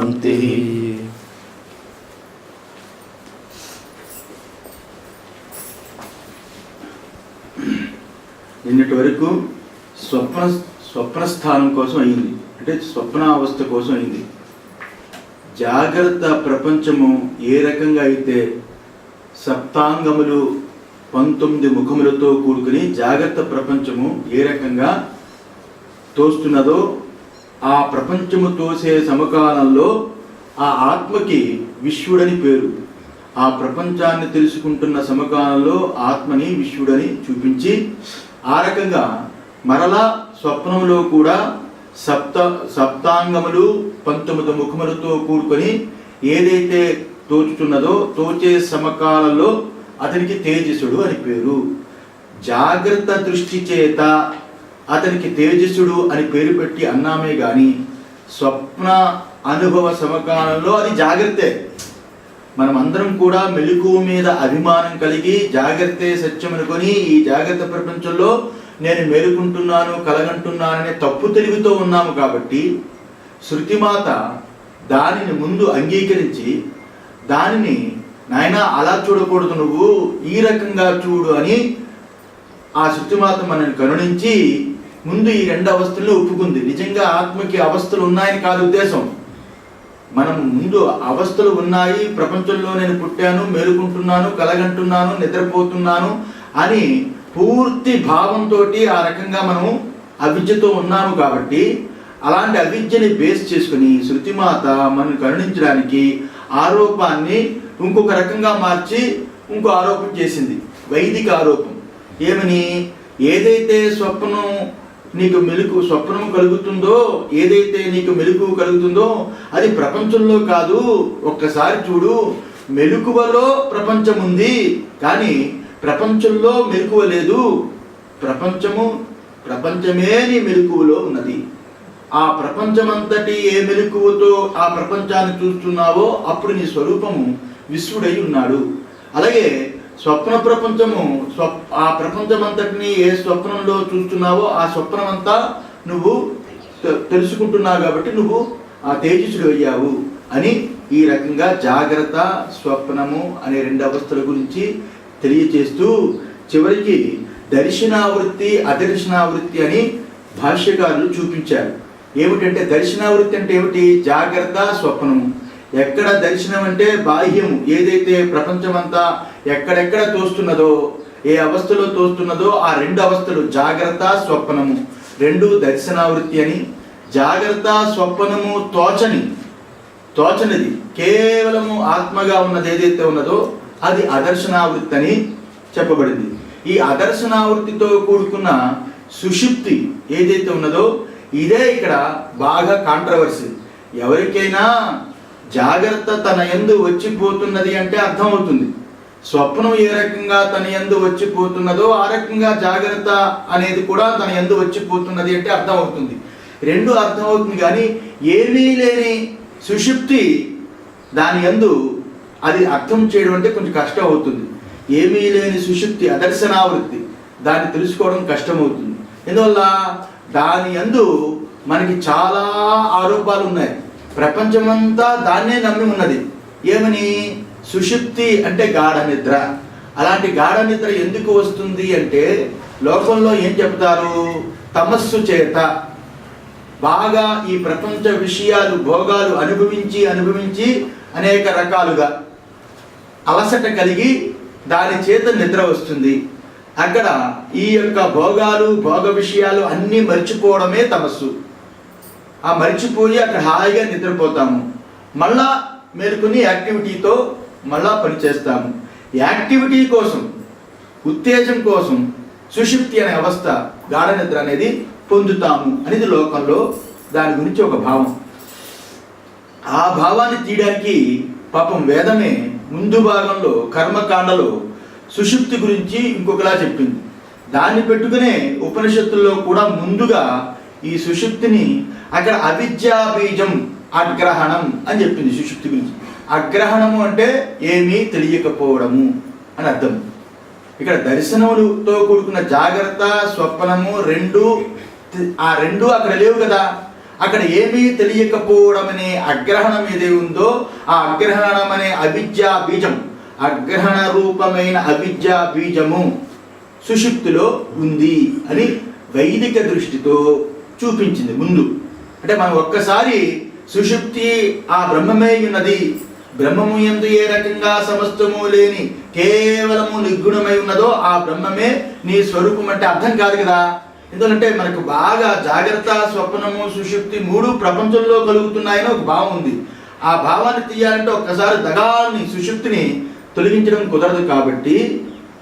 శాంతి. నిన్నటి వరకు స్వప్నస్థానం కోసం అయింది, అంటే స్వప్నావస్థ కోసం అయింది. జాగ్రత్త ప్రపంచము ఏ రకంగా అయితే సప్తాంగములు 19 ముఖములతో కూడుకుని జాగ్రత్త ప్రపంచము ఏ రకంగా తోస్తున్నదో, ఆ ప్రపంచము తోసే సమకాలంలో ఆ ఆత్మకి విశ్వడని పేరు. ఆ ప్రపంచాన్ని తెలుసుకుంటున్న సమకాలంలో ఆత్మని విశ్వడని చూపించి, ఆ రకంగా మరలా స్వప్నంలో కూడా సప్తాంగములు 19 ముఖములతో కూడుకొని ఏదైతే తోచుతున్నదో తోచే సమకాలంలో అతనికి తేజస్సుడు అని పేరు. జాగ్రత్త దృష్టి చేత అతనికి తేజస్సుడు అని పేరు పెట్టి అన్నామే కానీ స్వప్న అనుభవ సమకాలంలో అది జాగ్రత్తే. మనమందరం కూడా మెలకువ మీద అభిమానం కలిగి జాగ్రత్తే సత్యం అనుకొని ఈ జాగ్రత్త ప్రపంచంలో నేను మేలుకుంటున్నాను, కలగంటున్నాననే తప్పు తెలివితో ఉన్నాము. కాబట్టి శృతిమాత దానిని ముందు అంగీకరించి దానిని నాయన అలా చూడకూడదు, నువ్వు ఈ రకంగా చూడు అని ఆ శృతిమాత మనల్ని కరుణించి ముందు ఈ 2 అవస్థలను ఒప్పుకుంది. నిజంగా ఆత్మకి అవస్థలు ఉన్నాయని కాదు ఉద్దేశం. మనం ముందు అవస్థలు ఉన్నాయి, ప్రపంచంలో నేను పుట్టాను, మేలుకుంటున్నాను, కలగంటున్నాను, నిద్రపోతున్నాను అని పూర్తి భావంతో ఆ రకంగా మనము అవిద్యతో ఉన్నాము. కాబట్టి అలాంటి అవిద్యని బేస్ చేసుకుని శృతిమాత మనల్ని కరుణించడానికి ఆరోపాన్ని ఇంకొక రకంగా మార్చి ఇంకో ఆరోపణ చేసింది, వైదిక ఆరోపం. ఏమని? ఏదైతే స్వప్నం కలుగుతుందో, ఏదైతే నీకు మెలకువ కలుగుతుందో అది ప్రపంచంలో కాదు. ఒక్కసారి చూడు, మెలకువలో ప్రపంచం ఉంది కానీ ప్రపంచంలో మెలకువ లేదు. ప్రపంచమే నీ మెలకువలో ఉన్నది. ఆ ప్రపంచమంతటి ఏ మెలకువతో ఆ ప్రపంచాన్ని చూస్తున్నావో అప్పుడు నీ స్వరూపము విశ్వడై ఉన్నాడు. అలాగే స్వప్న ప్రపంచము ఆ ప్రపంచమంతటిని ఏ స్వప్నంలో చూస్తున్నావో ఆ స్వప్నమంతా నువ్వు తెలుసుకుంటున్నావు కాబట్టి నువ్వు ఆ తేజస్సుడు అయ్యావు అని ఈ రకంగా జాగ్రత్త స్వప్నము అనే 2 అవస్థల గురించి తెలియచేస్తూ చివరికి దర్శనావృత్తి అదర్శనావృత్తి అని భాష్యకారులు చూపించారు. ఏమిటంటే దర్శనావృత్తి అంటే ఏమిటి? జాగ్రత్త స్వప్నము. ఎక్కడ దర్శనం అంటే బాహ్యము, ఏదైతే ప్రపంచమంతా ఎక్కడెక్కడ తోస్తున్నదో, ఏ అవస్థలో తోస్తున్నదో ఆ 2 అవస్థలు జాగ్రత్త స్వప్నము 2 దర్శనావృత్తి అని. జాగ్రత్త స్వప్నము తోచనిది కేవలము ఆత్మగా ఉన్నది ఏదైతే ఉన్నదో అది అదర్శనావృత్తి అని చెప్పబడింది. ఈ అదర్శనావృత్తితో కూడుకున్న సుషుప్తి ఏదైతే ఉన్నదో ఇదే ఇక్కడ బాగా కాంట్రవర్సీ. ఎవరికైనా జాగ్రత్త తన యందు వచ్చిపోతున్నది అంటే అర్థమవుతుంది. స్వప్నం ఏ రకంగా తన యందు వచ్చిపోతున్నదో ఆ రకంగా జాగ్రత్త అనేది కూడా తన యందు వచ్చిపోతున్నది అంటే అర్థమవుతుంది. 2 అర్థమవుతుంది కానీ ఏమీ లేని సుషుప్తి దాని యందు అది అర్థం చేయడం అంటే కొంచెం కష్టం అవుతుంది. ఏమీ లేని సుషుప్తి అదర్శనావృత్తి దాన్ని తెలుసుకోవడం కష్టమవుతుంది. ఎందువల్ల దాని యందు మనకి చాలా ఆరోపాలు ఉన్నాయి. ప్రపంచమంతా దాన్నే నమ్మి ఉన్నది. ఏమని? సుషుప్తి అంటే గాఢ నిద్ర. అలాంటి గాఢ నిద్ర ఎందుకు వస్తుంది అంటే లోకంలో ఏం చెప్తారు? తమస్సు చేత బాగా ఈ ప్రపంచ విషయాలు భోగాలు అనుభవించి అనేక రకాలుగా అలసట కలిగి దాని చేత నిద్ర వస్తుంది. అక్కడ ఈ యొక్క భోగ విషయాలు అన్నీ మర్చిపోవడమే తమస్సు. ఆ మర్చిపోయి అక్కడ హాయిగా నిద్రపోతాము. మళ్ళా మేలుకొని యాక్టివిటీతో మళ్ళా పనిచేస్తాము. యాక్టివిటీ కోసం, ఉత్తేజం కోసం సుషుప్తి అనే అవస్థ, గాఢ నిద్ర అనేది పొందుతాము అనేది లోకంలో దాని గురించి ఒక భావం. ఆ భావాన్ని తీయడానికి పాపం వేదమే ముందు భాగంలో కర్మకాండలో సుషుప్తి గురించి ఇంకొకలా చెప్పింది. దాన్ని పెట్టుకునే ఉపనిషత్తుల్లో కూడా ముందుగా ఈ సుషుప్తిని అక్కడ అవిద్యా బీజం అగ్రహణం అని చెప్పింది. సుషుప్తి గురించి అగ్రహణము అంటే ఏమీ తెలియకపోవడము అని అర్థం. ఇక్కడ దర్శనములతో కూడుకున్న జాగ్రత్త స్వప్నము 2 అక్కడ లేవు కదా. అక్కడ ఏమీ తెలియకపోవడం అనే అగ్రహణం ఏదే ఉందో ఆ అగ్రహణం అనే అవిద్యా బీజం, అగ్రహణ రూపమైన అవిద్యా బీజము సుషుప్తిలో ఉంది అని వైదిక దృష్టితో చూపించింది ముందు. అంటే మనం ఒక్కసారి సుషుప్తి ఆ బ్రహ్మమే ఉన్నది, బ్రహ్మము యందు ఏ రకంగా సమస్తము లేని కేవలము నిర్గుణమై ఉన్నదో ఆ బ్రహ్మమే నీ స్వరూపం అంటే అర్థం కాదు కదా. ఎందుకంటే మనకు బాగా జాగ్రత్త, స్వప్నము, సుషుప్తి మూడు ప్రపంచంలో కలుగుతున్నాయని ఒక భావం ఉంది. ఆ భావాన్ని తీయాలంటే ఒక్కసారి దగాల్ని సుషుప్తిని తొలగించడం కుదరదు. కాబట్టి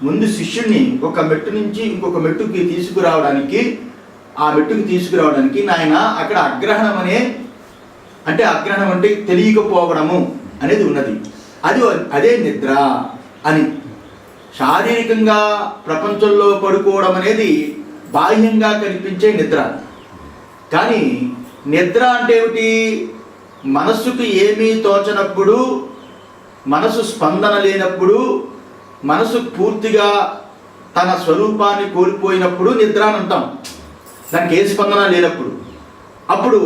ముందు శిష్యుణ్ణి ఒక మెట్టు నుంచి ఇంకొక మెట్టుకి తీసుకురావడానికి, ఆ మెట్టుకి తీసుకురావడానికి నాయన అక్కడ అగ్రహణం అంటే అగ్రహణం అంటే తెలియకపోవడము అనేది ఉన్నది. అదే నిద్ర అని. శారీరకంగా ప్రపంచంలో పడుకోవడం అనేది బాహ్యంగా కనిపించే నిద్ర. కానీ నిద్ర అంటే ఏమిటి? మనస్సుకు ఏమీ తోచనప్పుడు, మనసు స్పందన లేనప్పుడు, మనసు పూర్తిగా తన స్వరూపాన్ని కోల్పోయినప్పుడు నిద్ర అని అంటాం. దానికి ఏ స్పందన లేనప్పుడు. అప్పుడు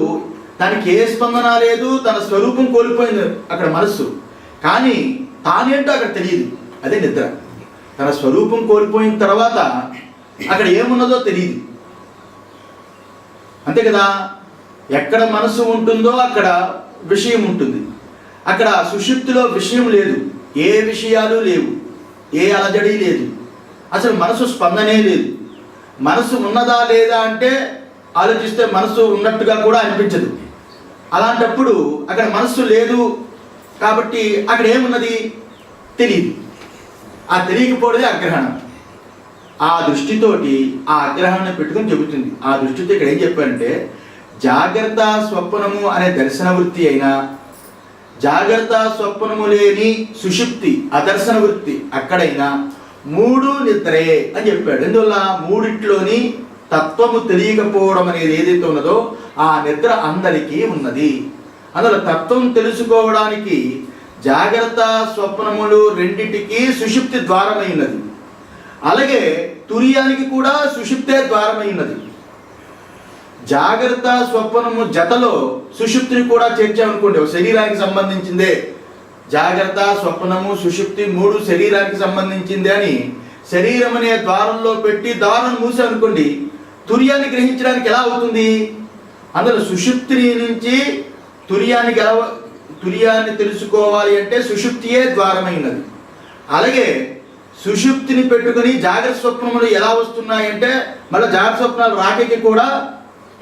దానికి ఏ స్పందన లేదు, తన స్వరూపం కోల్పోయింది అక్కడ మనస్సు, కానీ తానేంటో అక్కడ తెలియదు. అదే నిద్ర. తన స్వరూపం కోల్పోయిన తర్వాత అక్కడ ఏమున్నదో తెలియదు. అంతే కదా. ఎక్కడ మనసు ఉంటుందో అక్కడ విషయం ఉంటుంది. అక్కడ సుషుప్తిలో విషయం లేదు, ఏ విషయాలు లేవు, ఏ అలజడి లేదు, అసలు మనసు స్పందనే లేదు. మనసు ఉన్నదా లేదా అంటే ఆలోచిస్తే మనసు ఉన్నట్టుగా కూడా అనిపించదు. అలాంటప్పుడు అక్కడ మనస్సు లేదు కాబట్టి అక్కడ ఏమున్నది తెలియదు. ఆ తెలియకపోవడమే అగ్రహణం. ఆ దృష్టితోటి ఆ అగ్రహాన్ని పెట్టుకొని చెబుతుంది. ఆ దృష్టితో ఇక్కడ ఏం చెప్పారంటే జాగ్రత్త స్వప్నము అనే దర్శన వృత్తి అయినా, జాగ్రత్త స్వప్నము లేని సుషుప్తి అదర్శన వృత్తి అక్కడైనా మూడు నిద్రే అని చెప్పాడు. ఎందువల్ల మూడిట్లోని తత్వము తెలియకపోవడం అనేది ఏదైతే ఉన్నదో ఆ నిద్ర అందరికీ ఉన్నది. అందులో తత్వం తెలుసుకోవడానికి జాగ్రత్త స్వప్నములు రెండిటికి సుషుప్తి ద్వారమై ఉన్నది. అలాగే తురియానికి కూడా సుషుప్తే ద్వారమై ఉన్నది. జాగ్రత్త స్వప్నము జతలో సుషుప్తిని కూడా చేర్చామనుకోండి, శరీరానికి సంబంధించిందే. జాగ్రత్త స్వప్నము సుషుప్తి మూడు శరీరానికి సంబంధించిందే అని శరీరం అనే ద్వారంలో పెట్టి ద్వారం మూసామనుకోండి, తుర్యాన్ని గ్రహించడానికి ఎలా అవుతుంది? అందులో సుషుప్తిని నుంచి తుర్యాన్ని తెలుసుకోవాలి అంటే సుషుప్తియే ద్వారమైనది. అలాగే సుషుప్తిని పెట్టుకుని జాగ్రత్త స్వప్నములు ఎలా వస్తున్నాయంటే మళ్ళీ జాగ్రత్త స్వప్నాలు రాకకి కూడా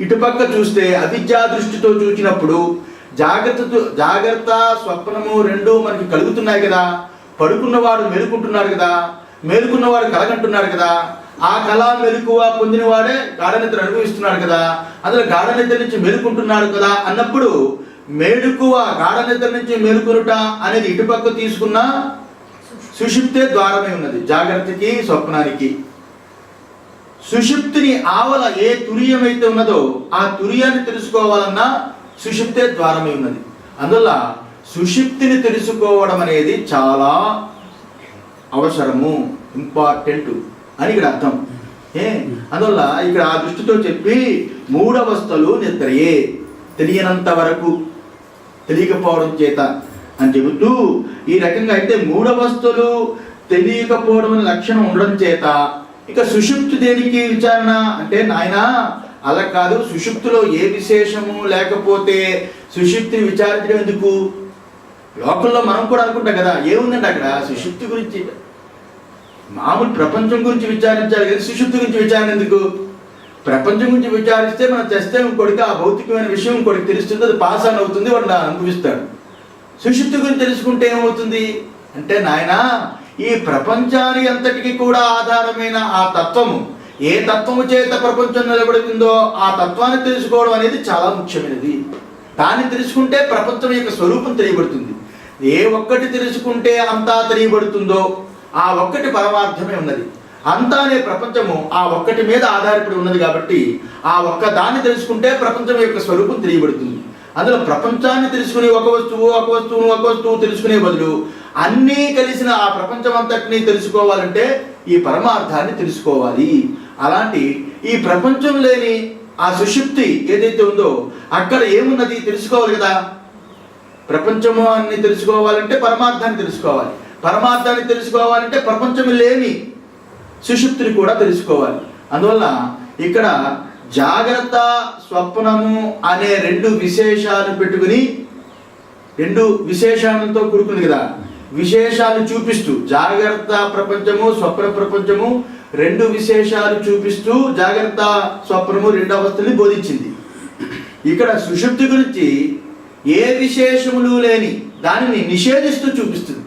ఇటుపక్క చూస్తే అవిద్యా దృష్టితో చూసినప్పుడు జాగ్రత్త స్వప్నము రెండు మనకి కలుగుతున్నాయి కదా. పడుకున్నవాడు మేలుకుంటున్నాడు కదా, మేలుకున్నవాడు కలగంటున్నాడు కదా. ఆ కళ మెలకువ పొందినవాడే గాఢ నిద్ర అనుభవిస్తున్నాడు కదా. అందులో గాఢ నిద్ర నుంచి మేలుకుంటున్నాడు కదా అన్నప్పుడు మేలుకువ గాఢ నిద్ర నుంచి మేలుకొనుట అనేది ఇటుపక్క తీసుకున్న సుషుప్తే ద్వారమై ఉన్నది జాగ్రత్తకి స్వప్నానికి. సుషుప్తిని ఆవల ఏ తుర్యమైతే ఉన్నదో ఆ తుర్యాన్ని తెలుసుకోవాలన్నా సుషుప్తే ద్వారమై ఉన్నది. అందువల్ల సుషుప్తిని తెలుసుకోవడం అనేది చాలా అవసరము, ఇంపార్టెంట్ అని ఇక్కడ అర్థం. అందువల్ల ఇక్కడ ఆ దృష్టితో చెప్పి మూడవస్థలు నిద్రయే తెలియనంత వరకు, తెలియకపోవడం చేత అని చెబుతూ ఈ రకంగా అయితే మూడవస్థలు తెలియకపోవడం లక్షణం ఉండడం చేత ఇక సుషుప్తి దేనికి విచారణ అంటే నాయన అలా కాదు, సుషుప్తిలో ఏ విశేషము లేకపోతే సుషుప్తిని విచారించడం ఎందుకు? లోకంలో మనం కూడా అనుకుంటాం కదా, ఏముందండి అక్కడ సుషుప్తి గురించి, మామూలు ప్రపంచం గురించి విచారించాలి కదా, సుషుప్తి గురించి విచారణ ఎందుకు? ప్రపంచం గురించి విచారిస్తే మనం చేస్తే ఇంకొకటికి ఆ భౌతికమైన విషయం ఇంకొకటికి తెలుస్తుంది, అది పాస్ ఆన్ అవుతుంది, వాడు అనుభవిస్తాడు. సుషుప్తి గురించి తెలుసుకుంటే ఏమవుతుంది అంటే నాయన ఈ ప్రపంచానికి అంతటికి కూడా ఆధారమైన ఆ తత్వము, ఏ తత్వము చేత ప్రపంచం నిలబడుతుందో ఆ తత్వాన్ని తెలుసుకోవడం అనేది చాలా ముఖ్యమైనది. దాన్ని తెలుసుకుంటే ప్రపంచం యొక్క స్వరూపం తెలియబడుతుంది. ఏ ఒక్కటి తెలుసుకుంటే అంతా తెలియబడుతుందో ఆ ఒక్కటి పరమార్థమే ఉన్నది. అంతా అనే ప్రపంచము ఆ ఒక్కటి మీద ఆధారపడి ఉన్నది కాబట్టి ఆ ఒక్క దాన్ని తెలుసుకుంటే ప్రపంచం యొక్క స్వరూపం తెలియబడుతుంది. అందులో ప్రపంచాన్ని తెలుసుకునే ఒక వస్తువు తెలుసుకునే బదులు అన్నీ కలిసిన ఆ ప్రపంచం అంతటినీ తెలుసుకోవాలంటే ఈ పరమార్థాన్ని తెలుసుకోవాలి. అలాంటి ఈ ప్రపంచం లేని ఆ సుషుప్తి ఏదైతే ఉందో అక్కడ ఏమున్నది తెలుసుకోవాలి కదా. ప్రపంచము అని తెలుసుకోవాలంటే పరమార్థాన్ని తెలుసుకోవాలి, పరమార్థాన్ని తెలుసుకోవాలంటే ప్రపంచము లేని సుషుప్తిని కూడా తెలుసుకోవాలి. అందువల్ల ఇక్కడ జాగ్రత్త స్వప్నము అనే రెండు విశేషాలు పెట్టుకుని, రెండు విశేషాలతో కూడుకుంది కదా, విశేషాలు చూపిస్తూ జాగ్రత్త ప్రపంచము స్వప్న ప్రపంచము రెండు విశేషాలు చూపిస్తూ జాగ్రత్త స్వప్నము రెండు అవస్థల్ని బోధించింది. ఇక్కడ సుషుప్తి గురించి ఏ విశేషములు లేని దానిని నిషేధిస్తూ చూపిస్తుంది.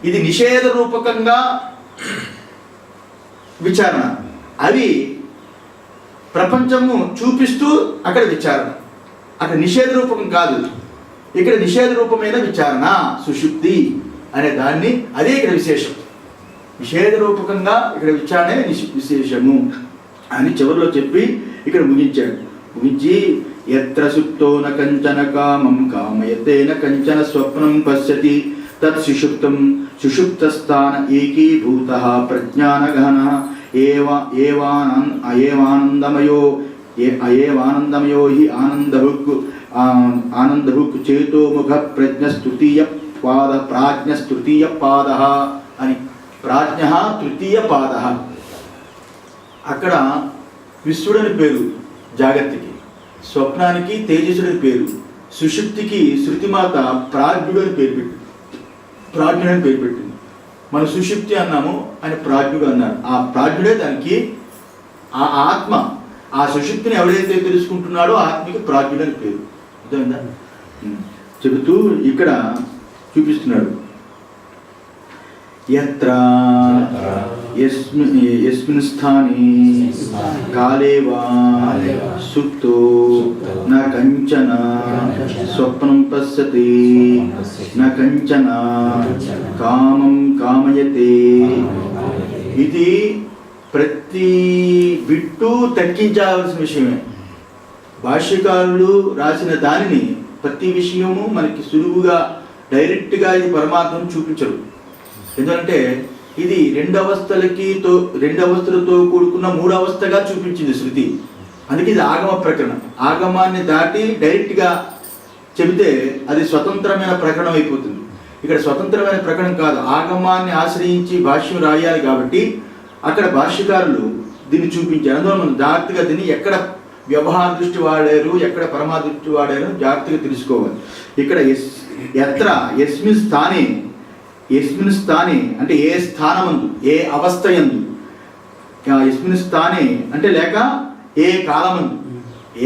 ఇది నిషేధ రూపకంగా విచారణ, అవి ప్రపంచము చూపిస్తూ అక్కడ విచారణ. అక్కడ నిషేధ రూపకం కాదు, ఇక్కడ నిషేధ రూపమైన విచారణ సుషుప్తి అనే దాన్ని, అదే ఇక్కడ విశేషం. నిషేధ రూపకంగా ఇక్కడ విచారణే విశేషము అని చివరిలో చెప్పి ఇక్కడ ముగించాడు. ముగించి యత్ర సుప్తో న కంచన కామం కామయతే న కంచన స్వప్నం పశ్యతి తత్ సుషుప్తం సుషుప్తస్థాన ఏకీభూతః ప్రజ్ఞానగహనః అయేవానందమయో హి ఆనందభుక్ చేతోముఖ ప్రజ్ఞస్తృతీయ పాద ప్రాజ్ఞస్తృతీయ పాద అని. ప్రాజ్ఞ తృతీయ పాద. అక్కడ విశ్వడని పేరు జాగత్తికి, స్వప్నానికి తేజస్సుడని పేరు, సుషుప్తికి శృతిమాత ప్రాజ్ఞుడని పేరు పెట్టింది, ప్రాజ్ఞుడని పేరు పెట్టింది. మన సుషుప్తి అన్నాము, ఆయన ప్రాజ్ఞుడు అన్నారు. ఆ ప్రాజ్ఞుడే దానికి ఆ ఆత్మ. ఆ సుషుప్తిని ఎవడైతే తెలుసుకుంటున్నాడో ఆత్మకి ప్రాజ్ఞుడని పేరు. అర్థమైందా? చెబుతూ ఇక్కడ చూపిస్తున్నాడు. యత్ర యస్మిన్ స్థానే కాలే వా సుప్తో న కంచన స్వప్నం పశ్యతి న కంచన కామం కామయతే. ఇది ప్రతి బిట్టు తగ్గించాల్సిన విషయమే. భాష్యకారులు రాసిన దానిని ప్రతి విషయము మనకి సులువుగా డైరెక్ట్గా ఇది పరమాత్మను చూపించరు. ఎందుకంటే ఇది రెండు అవస్థలతో కూడుకున్న మూడు అవస్థగా చూపించింది శృతి. అందుకే ఇది ఆగమ ప్రకరణం. ఆగమాన్ని దాటి డైరెక్ట్గా చెబితే అది స్వతంత్రమైన ప్రకరణం అయిపోతుంది. ఇక్కడ స్వతంత్రమైన ప్రకరణం కాదు, ఆగమాన్ని ఆశ్రయించి భాష్యం రాయాలి. కాబట్టి అక్కడ భాష్యకారులు దీన్ని చూపించారు. అందువల్ల మనం జాగ్రత్తగా దీన్ని ఎక్కడ వ్యవహార దృష్టి వాడారు, ఎక్కడ పరమా దృష్టి వాడారు జాగ్రత్తగా తెలుసుకోవాలి. ఇక్కడ యత్ర యస్మిన్ స్థానే అంటే ఏ స్థానమందు, ఏ అవస్థ యందు, యస్మిన్ స్థానే అంటే లేక ఏ కాలమందు,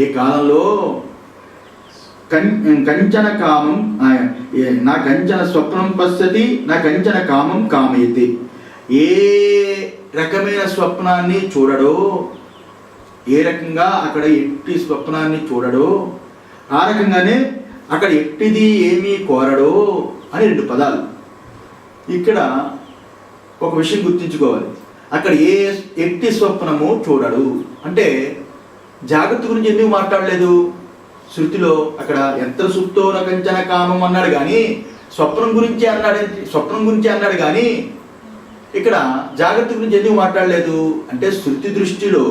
ఏ కాలంలో కంచన కామం నా కంచన స్వప్నం పశ్యతి నా కంచన కామం కామయతే. ఏ రకమైన స్వప్నాన్ని చూడడో, ఏ రకంగా అక్కడ ఎట్టి స్వప్నాన్ని చూడడో, ఆ రకంగానే అక్కడ ఎట్టిది ఏమీ కోరడో అని రెండు పదాలు. ఇక్కడ ఒక విషయం గుర్తుంచుకోవాలి. అక్కడ ఏ ఎట్టి స్వప్నము చూడడు అంటే జాగ్రత్త గురించి ఎందుకు మాట్లాడలేదు శృతిలో? అక్కడ ఎంత సుప్తో నకంచన కామం అన్నాడు కానీ స్వప్నం గురించి అన్నాడు కానీ ఇక్కడ జాగ్రత్త గురించి ఎందుకు మాట్లాడలేదు అంటే శృతి దృష్టిలో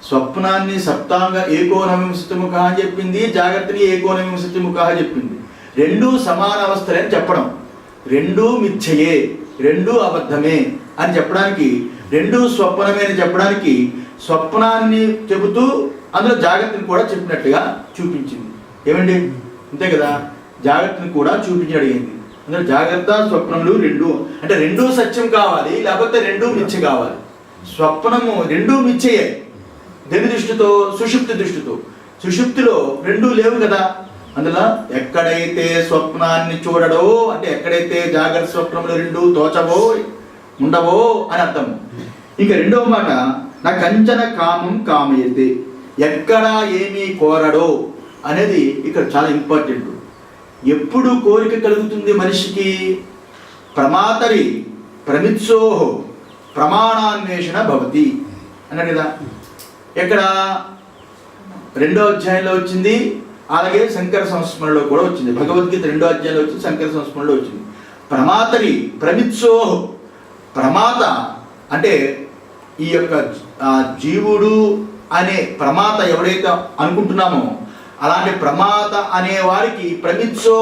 స్వప్నాన్ని సప్తాంగ ఏకోనవింశతిముఖ అని చెప్పింది, జాగ్రత్తని ఏకోనవింశతిముఖ చెప్పింది. రెండూ సమాన అవస్థలే అని చెప్పడం, రెండూ మిథ్యయే, రెండూ అబద్ధమే అని చెప్పడానికి, రెండూ స్వప్నమే అని చెప్పడానికి స్వప్నాన్ని చెబుతూ అందులో జాగ్రత్తని కూడా చెప్పినట్టుగా చూపించింది. ఏమండి అంతే కదా, జాగ్రత్తని కూడా చూపించడం అడిగింది. అందులో జాగ్రత్త స్వప్నములు రెండు అంటే రెండూ సత్యం కావాలి, లేకపోతే రెండూ మిథ్య కావాలి. స్వప్నము రెండూ మిథ్యయే దేని దృష్టితో? సుషుప్తి దృష్టితో. సుషుప్తిలో రెండూ లేవు కదా. అందులో ఎక్కడైతే స్వప్నాన్ని చూడడో అంటే ఎక్కడైతే జాగ్రత్త స్వప్నములు రెండు తోచవో ఉండవో అని అర్థం. ఇంకా రెండవ మాట నా కంచన కామం కామయతే, ఎక్కడ ఏమీ కోరడో అనేది ఇక్కడ చాలా ఇంపార్టెంట్. ఎప్పుడు కోరిక కలుగుతుంది మనిషికి? ప్రమాతరి ప్రమిత్సోహో ప్రమాణాన్వేషణ భవతి అన్నాడు కదా. ఎక్కడ? 2వ అధ్యాయంలో వచ్చింది, అలాగే శంకర సంస్మరణలో కూడా వచ్చింది. భగవద్గీత 2వ అధ్యాయంలో వచ్చింది, శంకర సంస్మరణలో వచ్చింది. ప్రమాతరి ప్రమిత్సోహో, ప్రమాత అంటే ఈ యొక్క జీవుడు అనే ప్రమాత ఎవడైతే అనుకుంటున్నామో అలాంటి ప్రమాత అనే వారికి ప్రమిత్సో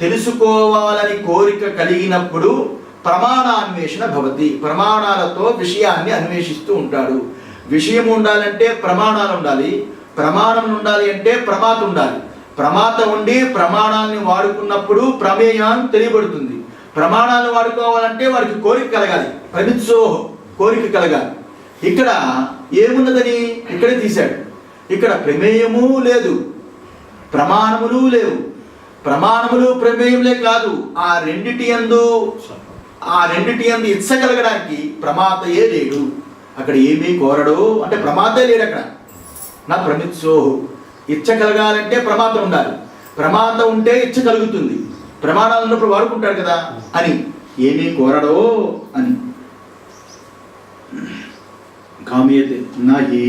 తెలుసుకోవాలని కోరిక కలిగినప్పుడు ప్రమాణాన్వేషణ భవతి. ప్రమాణాలతో విషయాన్ని అన్వేషిస్తూ ఉంటాడు. విషయం ఉండాలంటే ప్రమాణాలు ఉండాలి, ప్రమాణం ఉండాలి అంటే ప్రమాత ఉండాలి. ప్రమాత ఉండి ప్రమాణాన్ని వాడుకున్నప్పుడు ప్రమేయం తెలియబడుతుంది. ప్రమాణాలను వాడుకోవాలంటే వారికి కోరిక కలగాలి, ప్రమిత్సో కోరిక కలగాలి. ఇక్కడ ఏమున్నదని ఇక్కడే తీశాడు. ఇక్కడ ప్రమేయము లేదు, ప్రమాణములు లేవు. ప్రమాణములు ప్రమేయములే కాదు, ఆ రెండిటి యందు ఇచ్చ కలగడానికి ప్రమాతయే లేడు. అక్కడ ఏమీ కోరడు అంటే ప్రమాతే లేడు. అక్కడ నా ప్రమిత్సోహు ఇచ్చ కలగాలంటే ప్రమాత ఉండాలి, ప్రమాత ఉంటే ఇచ్చ కలుగుతుంది. ప్రమాణాలు ఉన్నప్పుడు వాడుకుంటాడు కదా అని ఏమీ కోరడో అని. కామ్యతే నహి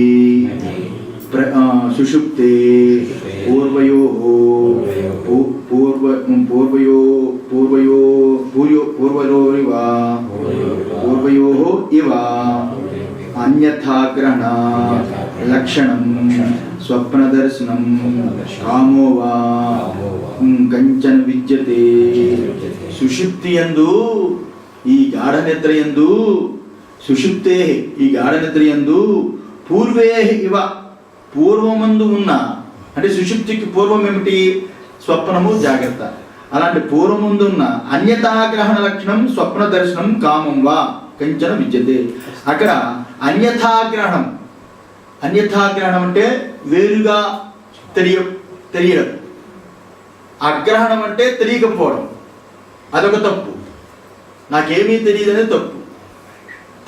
సుషుప్తే పూర్వయోః ఇవ అన్యథాగ్రహణ లక్షణం స్వప్నదర్శనం కామో వా కంచన విద్యతే. సుషుప్తి యందు ఈ గాఢ నిద్ర యందు, సుషుప్తే ఈ గాఢ నిద్ర యందు పూర్వే ఇవ పూర్వమందు ఉన్న, అంటే సుషుప్తికి పూర్వం ఏమిటి? స్వప్నము జాగ్రత్త. అలాంటి పూర్వముందు ఉన్న అన్యథాగ్రహణ లక్షణం స్వప్న దర్శనం కామం వా కంచన విద్యతే. అక్కడ అన్యథాగ్రహణం, అన్యథాగ్రహణం అంటే వేరుగా తెలియడం. అగ్రహణం అంటే తెలియకపోవడం, అదొక తప్పు. నాకేమీ తెలియదు అనేది తప్పు.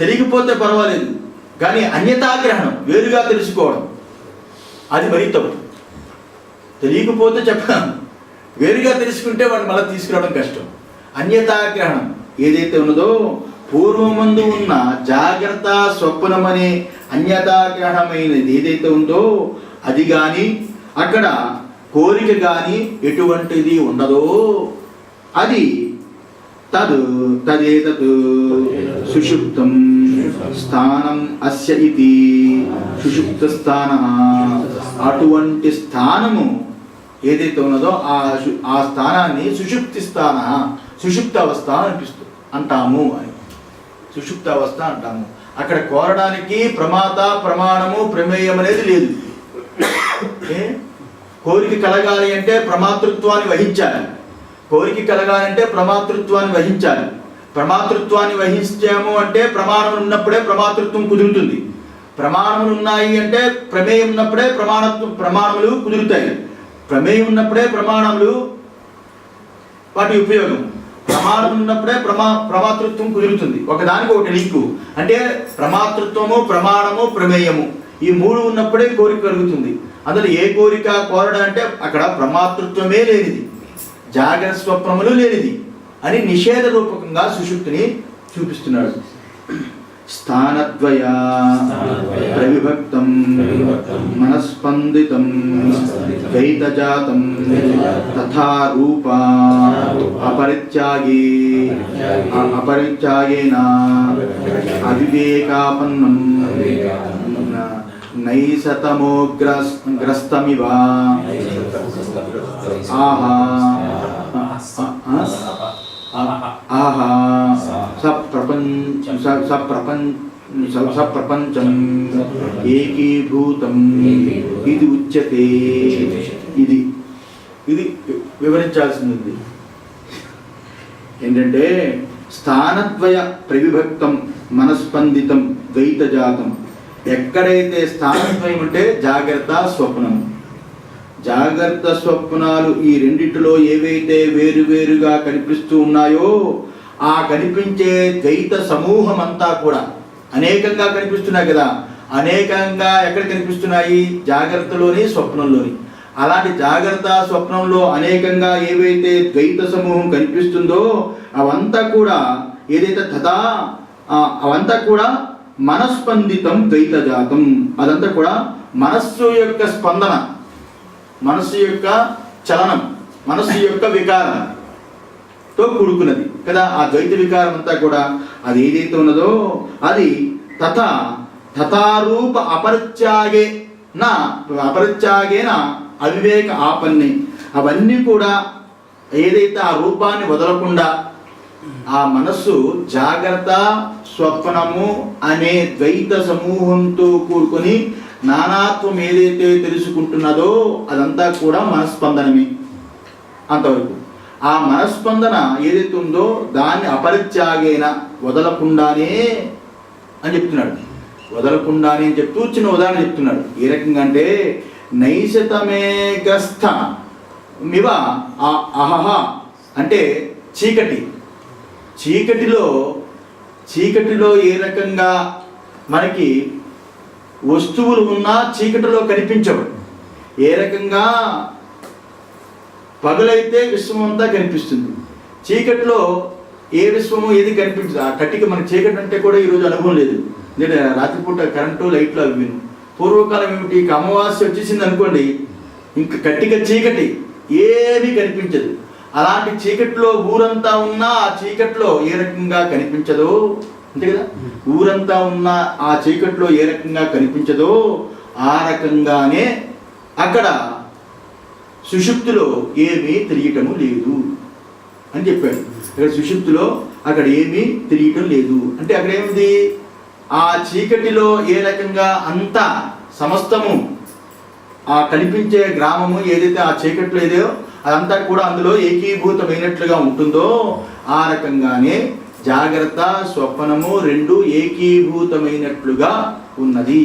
తెలియకపోతే పర్వాలేదు, కానీ అన్యథాగ్రహణం వేరుగా తెలుసుకోవడం అది మరీ తప్పు. తెలియకపోతే చెప్పాను, వేరుగా తెలుసుకుంటే వాడిని మళ్ళీ తీసుకురావడం కష్టం. అన్యథాగ్రహణం ఏదైతే ఉన్నదో పూర్వమందు ఉన్న జాగ్రత్త స్వప్నం అనే అన్యథాగ్రహణమైనది ఏదైతే ఉందో అది కానీ అక్కడ కోరిక కానీ ఎటువంటిది ఉండదో అది తదేతత్ సుషుప్తం స్థానం అస్య ఇతి సుషుప్త స్థానః. అటువంటి స్థానము ఏదైతే ఉన్నదో ఆ స్థానాన్ని సుషుప్తి స్థాన, సుషుప్త అవస్థ అంటాము అని. సుషుప్త అవస్థ అంటాము. అక్కడ కోరడానికి ప్రమాత ప్రమాణము ప్రమేయం అనేది లేదు. కోరిక కలగాలి అంటే ప్రమాతృత్వాన్ని వహించాలి. కోరిక కలగాలంటే ప్రమాతృత్వాన్ని వహించాలి. ప్రమాతృత్వాన్ని వహించాము అంటే ప్రమాణములు ఉన్నప్పుడే ప్రమాతృత్వం కుదురుతుంది. ప్రమాణములు ఉన్నాయి అంటే ప్రమేయం ఉన్నప్పుడే ప్రమాణములు కుదురుతాయి. ప్రమేయం ఉన్నప్పుడే ప్రమాణములు వాటి ఉపయోగం. ప్రమాణములు ఉన్నప్పుడే ప్రమాతృత్వం కుదురుతుంది. ఒకదానికి ఒకటి లింకు. అంటే ప్రమాతృత్వము ప్రమాణము ప్రమేయము ఈ మూడు ఉన్నప్పుడే కోరిక కలుగుతుంది. అందులో ఏ కోరిక కోరడం అంటే అక్కడ ప్రమాతృత్వమే లేనిది, జాగ్రత్త స్వప్నములు లేనిది అని నిషేధ రూపకంగా సుషుప్తిని చూపిస్తున్నాడు. స్థానద్వయ ప్రవిభక్తం మనస్పందితం ద్వైతజాతం తథా రూప అపరిత్యాగేన అవివేకాపన్నం నైసతమోగ్రస్తమివ ఆహా సప్రపంచం ఏకీభూతం ఇది ఉచ్యతే. ఇది వివరించాల్సింది ఏంటంటే స్థానద్వయ ప్రవిభక్తం మనస్పందితం ద్వైతజాతం. ఎక్కడైతే స్థానద్వయం అంటే జాగ్రత్త స్వప్నం, జాగ్రత్త స్వప్నాలు ఈ రెండిటిలో ఏవైతే వేరువేరుగా కనిపిస్తూ ఉన్నాయో ఆ కనిపించే ద్వైత సమూహం అంతా కూడా అనేకంగా కనిపిస్తున్నాయి కదా. అనేకంగా ఎక్కడ కనిపిస్తున్నాయి? జాగ్రత్తలోని స్వప్నంలోని. అలాంటి జాగ్రత్త స్వప్నంలో అనేకంగా ఏవైతే ద్వైత సమూహం కనిపిస్తుందో అవంతా కూడా ఏదైతే అవంతా కూడా మనస్పందితం ద్వైతజాతం. అదంతా కూడా మనస్సు యొక్క స్పందన, మనస్సు యొక్క చలనం, మనస్సు యొక్క వికారంతో కూడుకున్నది కదా. ఆ ద్వైత వికారం అంతా కూడా అది ఏదైతే ఉన్నదో అది తథారూప అపరిత్యాగేన అవివేక ఆపన్ని. అవన్నీ కూడా ఏదైతే ఆ రూపాన్ని వదలకుండా ఆ మనస్సు జాగ్రత్త స్వప్నము అనే ద్వైత సమూహంతో కూడుకొని నానాత్వం ఏదైతే తెలుసుకుంటున్నదో అదంతా కూడా మనస్పందనమే. అంతవరకు ఆ మనస్పందన ఏదైతే ఉందో దాన్ని అపరిత్యాగేన వదలకుండానే అని చెప్తున్నాడు. వదలకుండానే అని చెప్తూ చిన్న ఉదాహరణ చెప్తున్నాడు. ఏ రకంగా అంటే నైశతమేకస్థ మివ అహహ అంటే చీకటిలో ఏ రకంగా మనకి వస్తువులు ఉన్నా చీకటిలో కనిపించవు. ఏ రకంగా పగలైతే విశ్వం అంతా కనిపిస్తుంది, చీకటిలో ఏ విశ్వము ఏది కనిపించదు. ఆ కట్టికి మనకి చీకటి అంటే కూడా ఈరోజు అనుభవం లేదు. నేను రాత్రిపూట కరెంటు లైట్లు అవి విను. పూర్వకాలం ఏమిటి, అమావాస్య వచ్చేసింది అనుకోండి, ఇంక కట్టిక చీకటి ఏమీ కనిపించదు. అలాంటి చీకటిలో ఊరంతా ఉన్నా ఆ చీకటిలో ఏ రకంగా కనిపించదో, అంతే కదా, ఊరంతా ఉన్న ఆ చీకటిలో ఏ రకంగా కనిపించదో ఆ రకంగానే అక్కడ సుషుప్తిలో ఏమీ తెలియటము లేదు అని చెప్పాడు. అక్కడ సుషుప్తిలో అక్కడ ఏమీ తెలియటం లేదు అంటే అక్కడ ఏమిటి, ఆ చీకటిలో ఏ రకంగా అంతా సమస్తము ఆ కనిపించే గ్రామము ఏదైతే ఆ చీకట్లో ఏదో అదంతా కూడా అందులో ఏకీభూతమైనట్లుగా ఉంటుందో ఆ రకంగానే జాగ్రత్త స్వప్నము రెండు ఏకీభూతమైనట్లుగా ఉన్నది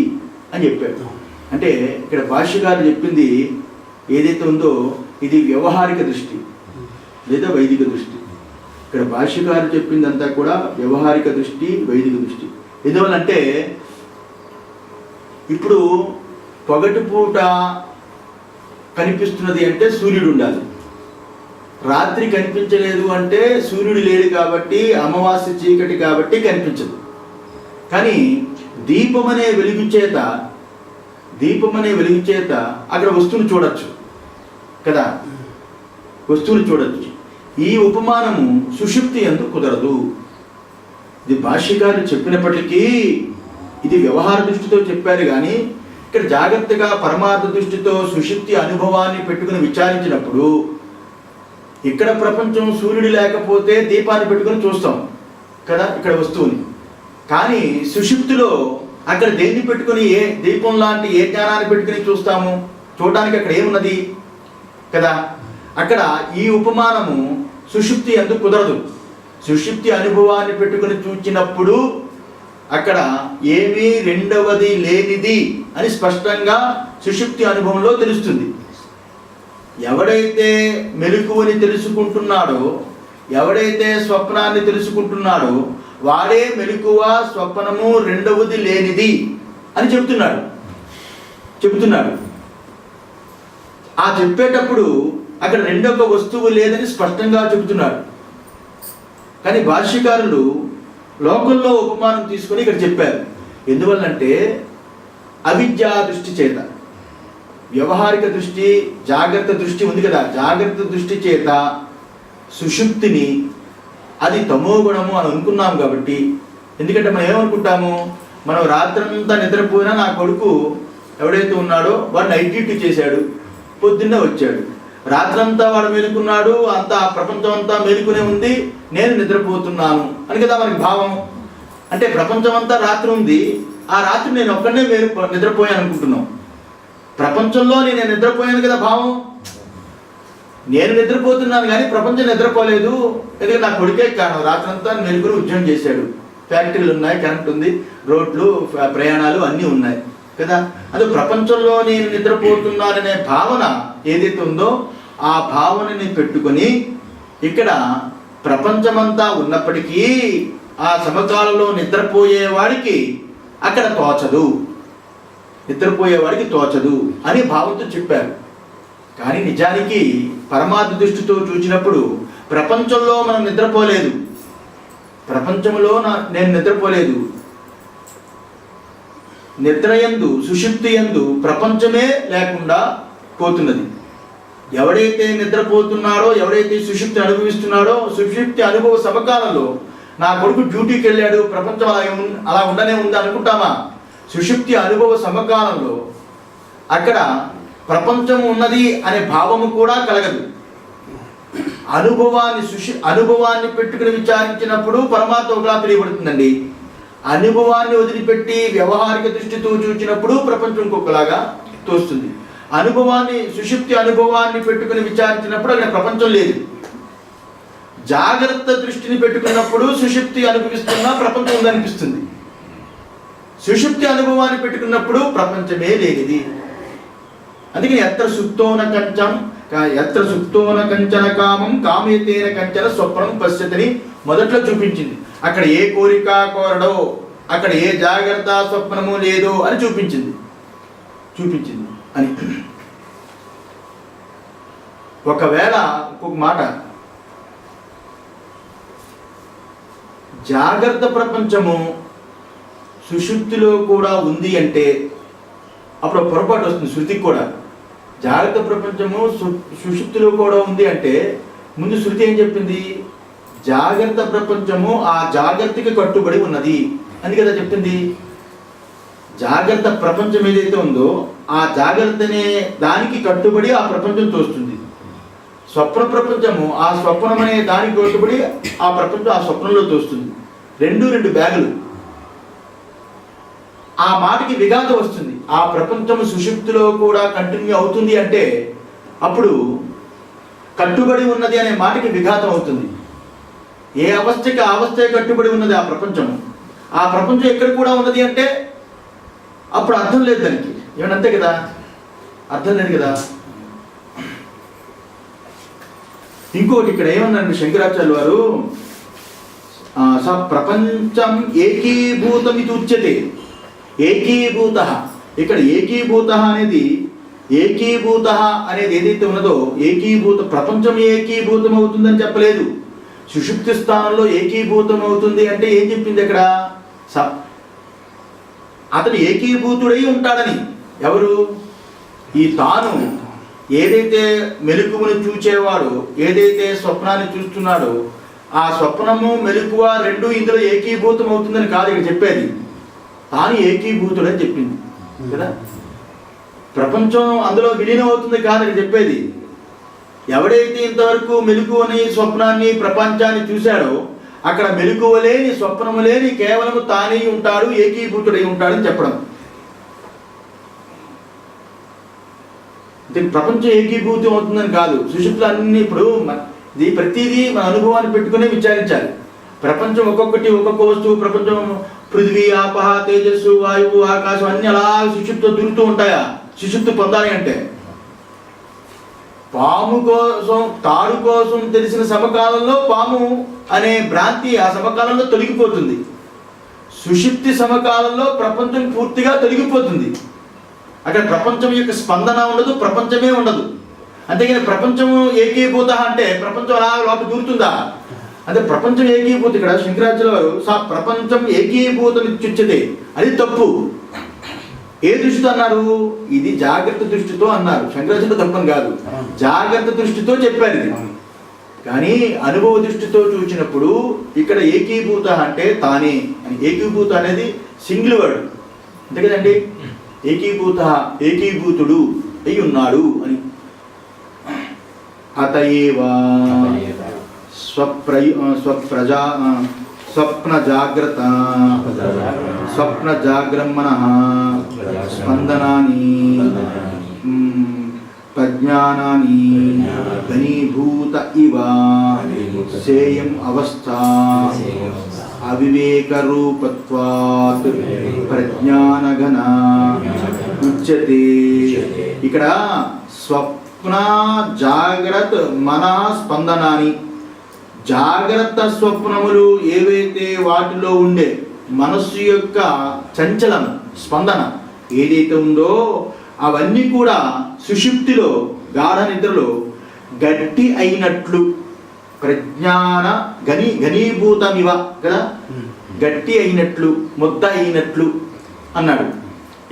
అని చెప్పాడు. అంటే ఇక్కడ భాష్యకారు చెప్పింది ఏదైతే ఉందో ఇది వ్యవహారిక దృష్టి లేదా వైదిక దృష్టి. ఇక్కడ భాష్యకారు చెప్పిందంతా కూడా వ్యవహారిక దృష్టి, వైదిక దృష్టి. ఎందువల్లంటే ఇప్పుడు పగటిపూట కనిపిస్తున్నది అంటే సూర్యుడు ఉండాలి, రాత్రి కనిపించలేదు అంటే సూర్యుడు లేడు కాబట్టి అమావాస్య చీకటి కాబట్టి కనిపించదు. కానీ దీపం అనే వెలుగు చేత అక్కడ వస్తువును చూడొచ్చు కదా, వస్తువును చూడొచ్చు. ఈ ఉపమానము సుషుప్తి యందు కుదరదు. ఇది భాష్యకారులు చెప్పినప్పటికీ ఇది వ్యవహార దృష్టితో చెప్పారు. కానీ ఇక్కడ జాగ్రత్తగా పరమార్థ దృష్టితో సుషుప్తి అనుభవాన్ని పెట్టుకుని విచారించినప్పుడు ఇక్కడ ప్రపంచం సూర్యుడు లేకపోతే దీపాన్ని పెట్టుకుని చూస్తాం కదా ఇక్కడ వస్తువుని. కానీ సుషుప్తిలో అక్కడ దేన్ని పెట్టుకుని, ఏ దీపం లాంటి ఏ జ్ఞానాన్ని పెట్టుకుని చూస్తాము, చూడడానికి అక్కడ ఏమున్నది కదా. అక్కడ ఈ ఉపమానము సుషుప్తి ఎందుకు కుదరదు. సుషుప్తి అనుభవాన్ని పెట్టుకుని చూచినప్పుడు అక్కడ ఏమీ రెండవది లేనిది అని స్పష్టంగా సుషుప్తి అనుభవంలో తెలుస్తుంది. ఎవడైతే మెలకువని తెలుసుకుంటున్నాడో, ఎవడైతే స్వప్నాన్ని తెలుసుకుంటున్నాడో వాడే మెలకువ స్వప్నము రెండవది లేనిది అని చెబుతున్నాడు. ఆ చెప్పేటప్పుడు అక్కడ రెండవ వస్తువు లేదని స్పష్టంగా చెబుతున్నాడు. కానీ భాష్యకారులు లోకంలో ఉపమానం తీసుకొని ఇక్కడ చెప్పారు. ఎందువల్లంటే అవిద్యా దృష్టి చేత, వ్యవహారిక దృష్టి, జాగ్రత్త దృష్టి ఉంది కదా, జాగ్రత్త దృష్టి చేత సుషుప్తిని అది తమోగుణము అని అనుకున్నాం కాబట్టి. ఎందుకంటే మనం ఏమనుకుంటాము, మనం రాత్రంతా నిద్రపోయినా నా కొడుకు ఎవడైతే ఉన్నాడో వాడు నైట్ డ్యూటీ చేశాడు, పొద్దున్నే వచ్చాడు, రాత్రంతా వాడు మేలుకున్నాడు, అంతా ప్రపంచం అంతా మేలుకునే ఉంది, నేను నిద్రపోతున్నాను అని కదా మనకి భావం. అంటే ప్రపంచం అంతా రాత్రి ఉంది, ఆ రాత్రి నేను ఒక్కడనే నిద్రపోయాను అనుకుంటున్నాం. ప్రపంచంలో నేను నిద్రపోయాను కదా భావం. నేను నిద్రపోతున్నాను కానీ ప్రపంచం నిద్రపోలేదు. ఎందుకంటే నా కొడుకే కారణం, రాత్రంతా మెలుగురు ఉద్యోగం చేశాడు, ఫ్యాక్టరీలు ఉన్నాయి, కరెంట్ ఉంది, రోడ్లు, ప్రయాణాలు అన్నీ ఉన్నాయి కదా. అది ప్రపంచంలో నేను నిద్రపోతున్నాననే భావన ఏదైతే ఉందో ఆ భావనని పెట్టుకొని ఇక్కడ ప్రపంచమంతా ఉన్నప్పటికీ ఆ సమకాలంలో నిద్రపోయేవాడికి అక్కడ తోచదు అని భావంతో చెప్పారు. కానీ నిజానికి పరమార్థ దృష్టితో చూసినప్పుడు ప్రపంచంలో మనం నిద్రపోలేదు, ప్రపంచంలో నేను నిద్రపోలేదు. నిద్రయందు సుషుప్తి యందు ప్రపంచమే లేకుండా పోతున్నది. ఎవడైతే నిద్రపోతున్నాడో, ఎవడైతే సుషుప్తి అనుభవిస్తున్నాడో, సుషుప్తి అనుభవ సమకాలంలో నా కొడుకు డ్యూటీకి వెళ్ళాడు, ప్రపంచం అలా ఉండనే ఉంది అనుకుంటామా? సుషుప్తి అనుభవ సమకాలంలో అక్కడ ప్రపంచం ఉన్నది అనే భావము కూడా కలగదు. అనుభవాన్ని పెట్టుకుని విచారించినప్పుడు పరమాత్మ ఒకలా తెలియబడుతుందండి. అనుభవాన్ని వదిలిపెట్టి వ్యవహారిక దృష్టితో చూచినప్పుడు ప్రపంచం ఇంకొకలాగా తోస్తుంది. సుషుప్తి అనుభవాన్ని పెట్టుకుని విచారించినప్పుడు అక్కడ ప్రపంచం లేదు. జాగ్రత్త దృష్టిని పెట్టుకున్నప్పుడు సుషుప్తి అనుభవిస్తున్నా ప్రపంచం ఉందనిపిస్తుంది. సుషుప్తి అనుభవాన్ని పెట్టుకున్నప్పుడు ప్రపంచమే లేనిది. అందుకని ఎత్ర సుప్తోన కంచన కామం కామేతేన కంచన స్వప్నం పశ్యతని మొదట్లో చూపించింది. అక్కడ ఏ కోరిక కోరడో, అక్కడ ఏ జాగ్రత్త స్వప్నము లేదో అని చూపించింది అని. ఒకవేళ ఇంకొక మాట, జాగ్రత్త ప్రపంచము సుషుప్తిలో కూడా ఉంది అంటే అప్పుడు పొరపాటు వస్తుంది శృతికి కూడా. జాగ్రత్త ప్రపంచము సుషుప్తిలో కూడా ఉంది అంటే ముందు శృతి ఏం చెప్పింది? జాగ్రత్త ప్రపంచము ఆ జాగ్రత్తకి కట్టుబడి ఉన్నది అని కదా చెప్తుంది. జాగ్రత్త ప్రపంచం ఏదైతే ఉందో ఆ జాగ్రత్తనే దానికి కట్టుబడి ఆ ప్రపంచం తోస్తుంది. స్వప్న ప్రపంచము ఆ స్వప్నం అనే దానికి కట్టుబడి ఆ ప్రపంచం ఆ స్వప్నంలో తోస్తుంది. రెండు బ్యాగులు. ఆ మాటకి విఘాతం వస్తుంది. ఆ ప్రపంచము సుషుప్తిలో కూడా కంటిన్యూ అవుతుంది అంటే అప్పుడు కట్టుబడి ఉన్నది అనే మాటకి విఘాతం అవుతుంది. ఏ అవస్థకి ఆ అవస్థే కట్టుబడి ఉన్నది ఆ ప్రపంచము. ఆ ప్రపంచం ఎక్కడ కూడా ఉన్నది అంటే అప్పుడు అర్థం లేదు దానికి. ఏమన్నా అంతే కదా, అర్థం లేదు కదా. ఇంకోటి ఇక్కడ ఏమన్నారండి శంకరాచార్యులు వారు, స ప్రపంచం ఏకీభూతం ఇది ఉచ్యతే. ఏకీభూత, ఇక్కడ ఏకీభూత అనేది ఏదైతే ఉన్నదో ప్రపంచం ఏకీభూతం అవుతుందని చెప్పలేదు. సుషుప్తి స్థానంలో ఏకీభూతం అవుతుంది అంటే ఏం చెప్పింది అక్కడ? అతను ఏకీభూతుడై ఉంటాడని. ఎవరు? ఈ తాను ఏదైతే మెలకువను చూచేవాడో, ఏదైతే స్వప్నాన్ని చూస్తున్నాడో ఆ స్వప్నము మెలకువ రెండు ఇందులో ఏకీభూతం అవుతుందని కాదు ఇక్కడ చెప్పేది. తాను ఏకీభూతుడని చెప్పింది కదా. ప్రపంచం అందులో విలీనం అవుతుంది కాదు ఇక్కడ చెప్పేది. ఎవడైతే ఇంతవరకు మెలకువని స్వప్నాన్ని ప్రపంచాన్ని చూశాడో అక్కడ మెలకువ లేని స్వప్నము లేని కేవలము తానే ఉంటాడు, ఏకీభూతుడై ఉంటాడని చెప్పడం. ప్రపంచం ఏకీభూతం అవుతుందని కాదు. సుషుప్తులు అన్ని ఇప్పుడు ఇది ప్రతిదీ మన అనుభవాన్ని పెట్టుకునే విచారించాలి. ప్రపంచం ఒక్కొక్క వస్తువు, ప్రపంచం పృథ్వీ, ఆపహ, తేజస్సు, వాయువు, ఆకాశం అన్ని అలా సుషుప్తితో దూరుతూ ఉంటాయా? సుషుప్తి పొందాలి అంటే పాము కోసం, తాడు కోసం తెలిసిన సమకాలంలో పాము అనే భ్రాంతి ఆ సమకాలంలో తొలగిపోతుంది. సుషుప్తి సమకాలంలో ప్రపంచం పూర్తిగా తొలగిపోతుంది. అక్కడ ప్రపంచం యొక్క స్పందన ఉండదు, ప్రపంచమే ఉండదు. అంతేగాని ప్రపంచము ఏకీభూత అంటే ప్రపంచం అలా లోపల దూరుతుందా? అంటే ప్రపంచం ఏకీభూత. ఇక్కడ శంకరాచార్యులు వారు ప్రపంచం ఏకీభూతం ఇచ్చుచ్చతే, అది తప్పు. ఏ దృష్టితో అన్నారు? ఇది జాగ్రత్త దృష్టితో అన్నారు. శంకరాచార్యులు తప్పని కాదు, జాగ్రత్త దృష్టితో చెప్పారు ఇది. కానీ అనుభవ దృష్టితో చూసినప్పుడు ఇక్కడ ఏకీభూత అంటే తానే అని. ఏకీభూత అనేది సింగిల్ వర్డ్ అంతే కదండి. ఏకీభూతుడు అయి ఉన్నాడు అని. అతయేవ స్వప్న జాగ్రమ్మన స్పందనాని ప్రజ్ఞానాని ఘనీభూత ఇవ సేయం అవస్థా అవివేక రూపత్వాత్ ప్రజ్ఞానఘన ఉచ్యతే. ఇక్కడ స్వప్న జాగ్రత్త మన స్పందనాని, జాగ్రత్త స్వప్నములు ఏవైతే వాటిలో ఉండే మనస్సు యొక్క చంచలం స్పందన ఏదైతే ఉందో అవన్నీ కూడా సుషుప్తిలో గాఢ నిద్రలో గట్టి అయినట్లు ప్రజ్ఞాన ఘనీభూతమివ కదా, గట్టి అయినట్లు ముద్ద అయినట్లు అన్నాడు.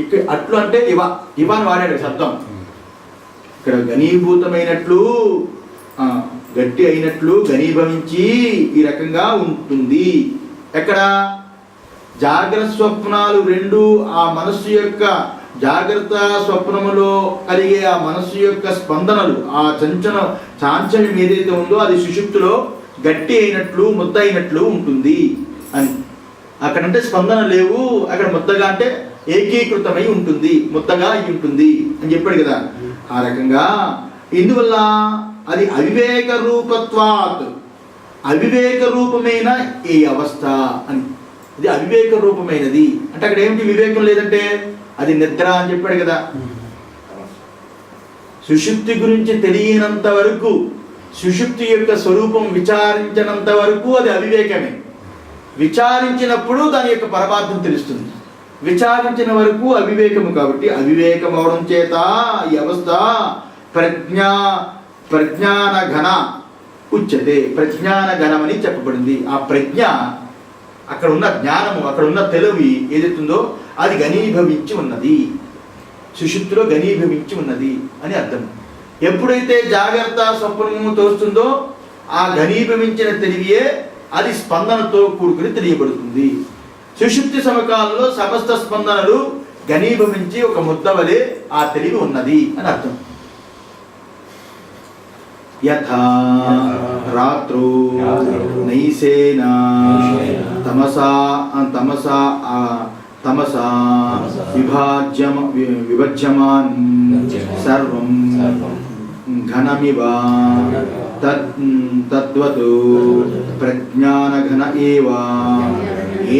ఇక్కడ అట్లు అంటే ఇవ అని వాడాడు శబ్దం. ఇక్కడ ఘనీభూతమైనట్లు, గట్టి అయినట్లు, ఘనీభవించి ఈ రకంగా ఉంటుంది. ఎక్కడ? జాగ్రత్త స్వప్నాలు రెండు ఆ మనస్సు యొక్క జాగ్రత్త స్వప్నములో కలిగే ఆ మనస్సు యొక్క స్పందనలు, ఆ చాంచల్యం ఏదైతే ఉందో అది సుషుప్తిలో గట్టి అయినట్లు ముద్ద అయినట్లు ఉంటుంది అని. అక్కడంటే స్పందన లేవు, అక్కడ ముద్దగా అంటే ఏకీకృతమై ఉంటుంది, ముద్దగా అయి ఉంటుంది అని చెప్పాడు కదా. ఆ రకంగా ఇందువల్ల అది అవివేక రూపత్వాత్, అవివేక రూపమైన ఈ అవస్థ అని. ఇది అవివేక రూపమైనది అంటే అక్కడ ఏమిటి వివేకం లేదంటే అది నిద్ర అని చెప్పాడు కదా. సుషుప్తి గురించి తెలియనంత వరకు, సుషుప్తి యొక్క స్వరూపం విచారించినంత వరకు అది అవివేకమే. విచారించినప్పుడు దాని యొక్క పరమార్థం తెలుస్తుంది. విచారించిన వరకు అవివేకము. కాబట్టి అవివేకం అవడం చేత ఈ అవస్థ ప్రజ్ఞాన ఘన ఉచ్యతే. ప్రజ్ఞాన ఘనం అని చెప్పబడింది. ఆ ప్రజ్ఞ, అక్కడ ఉన్న జ్ఞానము, అక్కడ ఉన్న తెలివి ఏదైతుందో అది ఘనీభవించి ఉన్నది, సుషుప్తిలో ఘనీభవించి ఉన్నది అని అర్థం. ఎప్పుడైతే జాగ్రత్త స్వప్నము తోస్తుందో ఆ ఘనీభవించిన తెలివియే అది స్పందనతో కూడుకుని తెలియబడుతుంది. సుషుప్తి సమకాలంలో సమస్త స్పందనలు ఘనీభవించి ఒక ముద్ద వలె ఆ తెలివి ఉన్నది అని అర్థం. యథా రాత్రో నైసేన తమసా విభజ్యమాన్ సర్వం ఘనమివ తద్వత్ ప్రజ్ఞానఘన ఏవ.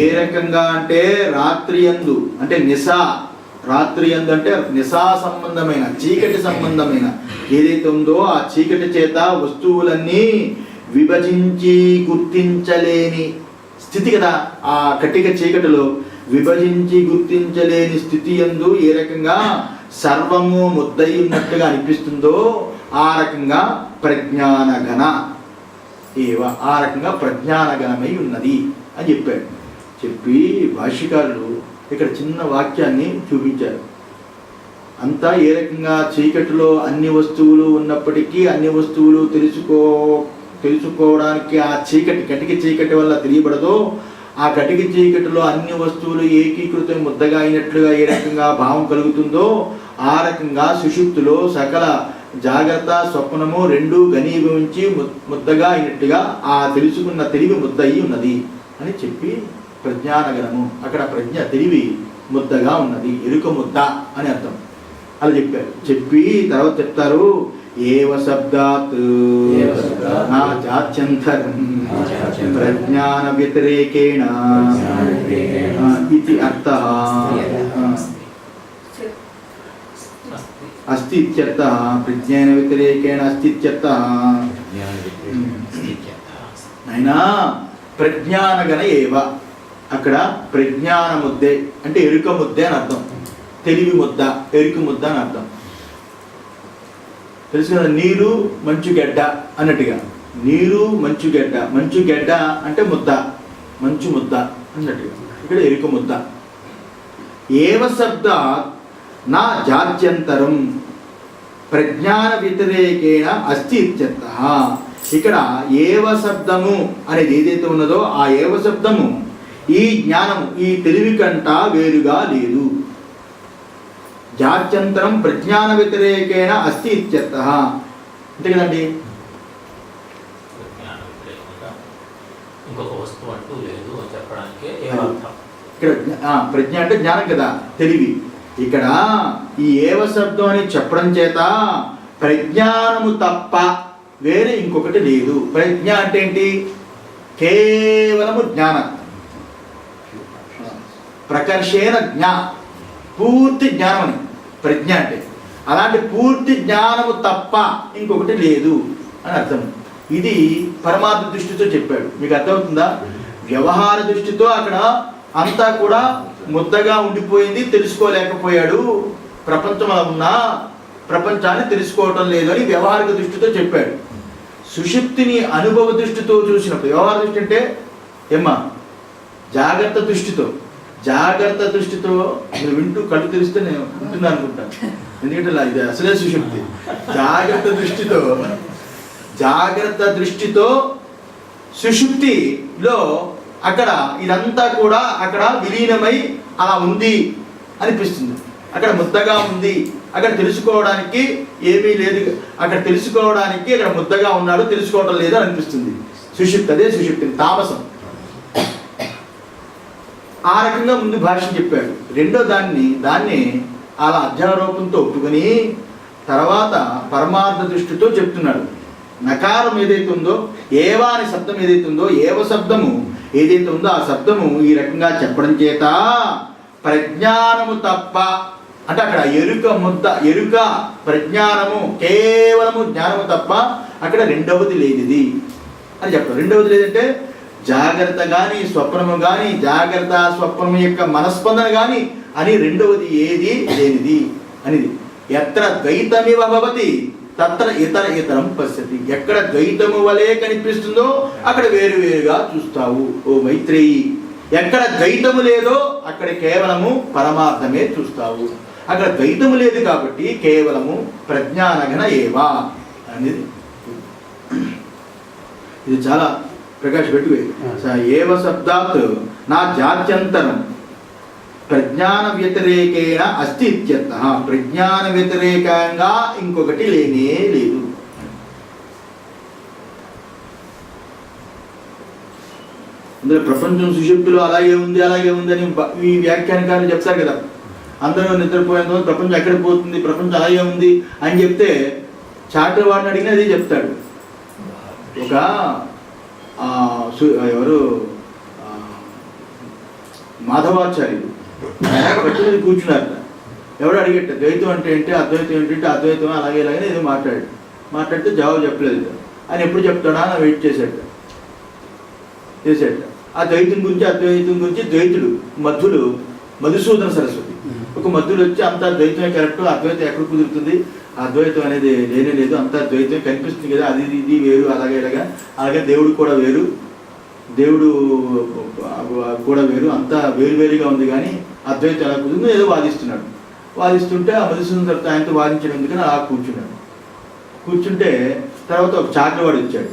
ఏ రకంగా అంటే రాత్రి యందు అంటే నిశా, రాత్రి యందు అంటే నిశా సంబంధమైన చీకటి సంబంధమైన ఏదైతే ఉందో ఆ చీకటి చేత వస్తువులన్నీ విభజించి గుర్తించలేని స్థితి కదా. ఆ కటిక చీకటిలో విభజించి గుర్తించలేని స్థితి యందు ఏ రకంగా సర్వము ముద్దై ఉన్నట్టుగా అనిపిస్తుందో ఆ రకంగా ప్రజ్ఞానఘన ఏవ, ఆ రకంగా ప్రజ్ఞానఘనమై ఉన్నది అని చెప్పాడు. చెప్పి భాష్యకారులు ఇక్కడ చిన్న వాక్యాన్ని చూపించారు. అంతా ఏ రకంగా చీకటిలో అన్ని వస్తువులు ఉన్నప్పటికీ అన్ని వస్తువులు తెలుసుకోవడానికి ఆ చీకటి, కటిక చీకటి వల్ల తెలియబడదో ఆ కటిక చీకటిలో అన్ని వస్తువులు ఏకీకృతం ముద్దగా అయినట్లుగా ఏ రకంగా భావం కలుగుతుందో ఆ రకంగా సుషుప్తిలో సకల జాగ్రత్త స్వప్నము రెండూ ఘనీభవించి ముద్దగా అయినట్టుగా ఆ తెలుసుకున్న తెలివి ముద్ద అయి ఉన్నది అని చెప్పి ప్రజ్ఞానగణము, అక్కడ ప్రజ్ఞ తెలివి ముద్దగా ఉన్నది, ఎరుక ముద్ద అని అర్థం. అలా చెప్పారు. చెప్పి తర్వాత చెప్తారు ఏవ శబ్దాత్ నా జాత్యంతరం ప్రజ్ఞాన వ్యతిరేకేణ ఇది అర్థః అస్తి ఇత్యర్థః. ప్రజ్ఞాన వ్యతిరేకేణ అస్తి ఇత్యర్థః. అయినా ప్రజ్ఞానగణ ఏవ, అక్కడ ప్రజ్ఞాన ముద్దే అంటే ఎరుక ముద్దే అని అర్థం. తెలివి ముద్ద, ఎరుక ముద్ద అని అర్థం. తెలుసు కదా, నీరు మంచుగడ్డ అన్నట్టుగా. నీరు మంచుగడ్డ, మంచుగడ్డ అంటే ముద్ద, మంచు ముద్ద అన్నట్టుగా. ఇక్కడ ఎరుక ముద్ద. ఏవ శబ్ద నా జాత్యంతరం ప్రజ్ఞాన వ్యతిరేకేణ అస్తి ఇత్యర్థః. ఇక్కడ ఏవ శబ్దము అనేది ఏదైతే ఉన్నదో ఆ ఏవ శబ్దము ఈ జ్ఞానము, ఈ తెలివి కంట వేరుగా లేదు. జాత్యంతరం ప్రజ్ఞాన వ్యతిరేకేణ అస్తి ఇత్యర్థః. అంతే కదండి. ఇక్కడ ప్రజ్ఞ అంటే జ్ఞానం కదా, తెలివి. ఇక్కడ ఈ ఏవ శబ్దం అని చెప్పడం చేత ప్రజ్ఞానము తప్ప వేరే ఇంకొకటి లేదు. ప్రజ్ఞ అంటే ఏంటి? కేవలము జ్ఞానం. ప్రకర్షేణ జ్ఞా, పూర్తి జ్ఞానం అని ప్రజ్ఞ అంటే. అలాంటి పూర్తి జ్ఞానము తప్ప ఇంకొకటి లేదు అని అర్థం. ఇది పరమార్థ దృష్టితో చెప్పాడు. మీకు అర్థమవుతుందా? వ్యవహార దృష్టితో అక్కడ అంతా కూడా ముద్దగా ఉండిపోయింది, తెలుసుకోలేకపోయాడు. ప్రపంచంలో ఉన్న ప్రపంచాన్ని తెలుసుకోవటం లేదు అని వ్యవహారిక దృష్టితో చెప్పాడు. సుషుప్తిని అనుభవ దృష్టితో చూసినప్పుడు, వ్యవహార దృష్టి అంటే ఏమ్మా జాగ్రత్త దృష్టితో, జాగ్రత్త దృష్టితో మీరు వింటూ కళ్ళు తెరిస్తే నేను వింటున్నాను అనుకుంటాను. ఎందుకంటే ఇది అసలే సుషుప్తి. జాగ్రత్త దృష్టితో సుషుప్తిలో అక్కడ ఇదంతా కూడా అక్కడ విలీనమై అలా ఉంది అనిపిస్తుంది. అక్కడ ముద్దగా ఉంది, అక్కడ తెలుసుకోవడానికి ఏమీ లేదు, అక్కడ తెలుసుకోవడానికి అక్కడ ముద్దగా ఉన్నాడు, తెలుసుకోవడం లేదు అని అనిపిస్తుంది. సుషుప్తి, అదే సుషుప్తి, తామసం. ఆ రకంగా ముందు భాష్యం చెప్పాడు. రెండో దాన్ని అలా అధ్యారోపంతో ఒప్పుకొని తర్వాత పరమార్థ దృష్టితో చెప్తున్నాడు. నకారం ఏదైతే ఉందో, ఏవా అనే శబ్దం ఏదైతే ఉందో, ఏవ శబ్దము ఏదైతే ఉందో ఆ శబ్దము ఈ రకంగా చెప్పడం చేత ప్రజ్ఞానము తప్ప, అంటే అక్కడ ఎరుక ప్రజ్ఞానము కేవలము జ్ఞానము తప్ప అక్కడ రెండవది లేనిది అని చెప్తారు. రెండవది లేదంటే జాగ్రత్త కానీ స్వప్నము కానీ, జాగ్రత్త స్వప్నము యొక్క మనస్పందన కానీ అని రెండవది ఏది లేనిది అనేది. ఎత్ర ద్వైతమివ భవతి తత్ర ఇతరం పశ్యతి. ఎక్కడ ద్వైతము వలె కనిపిస్తుందో అక్కడ వేరువేరుగా చూస్తావు ఓ మైత్రేయి. ఎక్కడ ద్వైతము లేదో అక్కడ కేవలము పరమార్థమే చూస్తావు. అక్కడ ద్వైతము లేదు కాబట్టి కేవలము ప్రజ్ఞానఘన ఏవా అనేది. ఇది చాలా ప్రకాష్ పెట్టువే. ఏవ శబ్దాత్ నా జాత్యంతరం ప్రజ్ఞాన వ్యతిరేకేణ అస్తి ఇత్యర్థః. ప్రజ్ఞాన వ్యతిరేకంగా ఇంకొకటి లేనే లేదు. అందులో ప్రపంచం సుషుప్తిలో అలాగే ఉంది అని ఈ వ్యాఖ్యానకారులు చెప్తారు కదా. అందరూ నిద్రపోయేందుకు ప్రపంచం ఎక్కడ పోతుంది, ప్రపంచం అలాగే ఉంది అని చెప్తే చాటర్ వాడిని అడిగినా అదే చెప్తాడు. ఒక ఎవరు మాధవాచార్యులు కూర్చున్నారట. ఎవడు అడిగట్ట ద్వైతం అంటే ఏంటి, అద్వైతం ఏంటంటే అద్వైతం అలాగే ఇలాగే ఏదో మాట్లాడితే జవాబు చెప్పలేదు. ఆయన ఎప్పుడు చెప్తాడా అని వెయిట్ చేశాడు. ఆ ద్వైతం గురించి అద్వైతం గురించి ద్వైతుడు మధుసూదన సరస్వతి ఒక మధ్యుడు వచ్చి అంతా ద్వైతమే కరెక్ట్, అద్వైతం ఎక్కడ కుదురుతుంది, అద్వైతం అనేది లేనే లేదు, అంతా ద్వైతం కనిపిస్తుంది కదా, అది ఇది వేరు అలాగే అలాగే దేవుడు కూడా వేరు, దేవుడు కూడా వేరు, అంతా వేరువేరుగా ఉంది కానీ అద్వైతం ఎలా కుదురుతుందో ఏదో వాదిస్తుంటే ఆ మధుసూదన సరస్వతి ఆయనతో వాదించడం ఎందుకని అలా కూర్చుంటే తర్వాత ఒక చాకలివాడు వచ్చాడు.